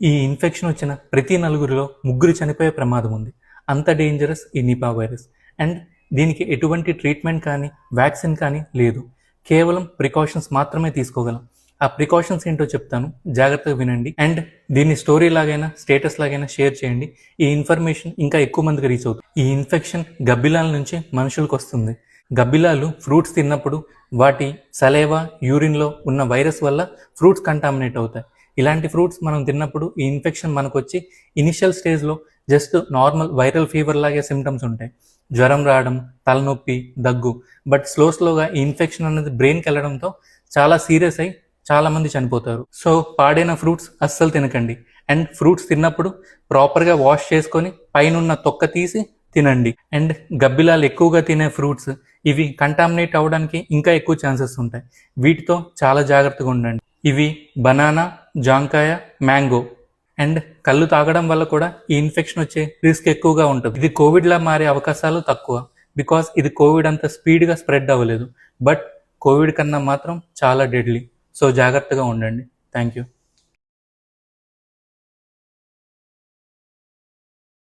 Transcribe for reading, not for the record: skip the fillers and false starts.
ఈ ఇన్ఫెక్షన్ వచ్చిన ప్రతి నలుగురిలో ముగ్గురు చనిపోయే ప్రమాదం ఉంది. అంత డేంజరస్ ఈ నిపా వైరస్. అండ్ దీనికి ఎటువంటి ట్రీట్మెంట్ కానీ వ్యాక్సిన్ కానీ లేదు. కేవలం ప్రికాషన్స్ మాత్రమే తీసుకోగలం. ఆ ప్రికాషన్స్ ఏంటో చెప్తాను, జాగ్రత్తగా వినండి. అండ్ దీన్ని స్టోరీ లాగైనా స్టేటస్ లాగైనా షేర్ చేయండి. ఈ ఇన్ఫర్మేషన్ ఇంకా ఎక్కువ మందికి రీచ్ అవుతుంది. ఈ ఇన్ఫెక్షన్ గబ్బిలాల నుంచి మనుషులకు వస్తుంది. గబ్బిలాలు ఫ్రూట్స్ తిన్నప్పుడు వాటి సలేవా, యూరిన్లో ఉన్న వైరస్ వల్ల ఫ్రూట్స్ కంటామినేట్ అవుతాయి. ఇలాంటి ఫ్రూట్స్ మనం తిన్నప్పుడు ఈ ఇన్ఫెక్షన్ మనకు వచ్చి ఇనిషియల్ స్టేజ్లో జస్ట్ నార్మల్ వైరల్ ఫీవర్ లాగే సిమ్టమ్స్ ఉంటాయి. జ్వరం రావడం, తలనొప్పి, దగ్గు. బట్ స్లోగా ఈ ఇన్ఫెక్షన్ అనేది బ్రెయిన్కి వెళ్ళడంతో చాలా సీరియస్ అయి చాలామంది చనిపోతారు. సో పాడైన ఫ్రూట్స్ అస్సలు తినకండి. అండ్ ఫ్రూట్స్ తిన్నప్పుడు ప్రాపర్గా వాష్ చేసుకొని పైన తొక్క తీసి తినండి. అండ్ గబ్బిలాలు ఎక్కువగా తినే ఫ్రూట్స్ ఇవి కంటామినేట్ అవ్వడానికి ఇంకా ఎక్కువ ఛాన్సెస్ ఉంటాయి. వీటితో చాలా జాగ్రత్తగా ఉండండి. ఇవి బనానా, జాంకాయ, మ్యాంగో. అండ్ కళ్ళు తాగడం వల్ల కూడా ఈ ఇన్ఫెక్షన్ వచ్చే రిస్క్ ఎక్కువగా ఉంటుంది. ఇది కోవిడ్లా మారే అవకాశాలు తక్కువ, బికాస్ ఇది కోవిడ్ అంత స్పీడ్గా స్ప్రెడ్ అవ్వలేదు. బట్ కోవిడ్ కన్నా మాత్రం చాలా డెడ్లీ. సో జాగ్రత్తగా ఉండండి. Thank you.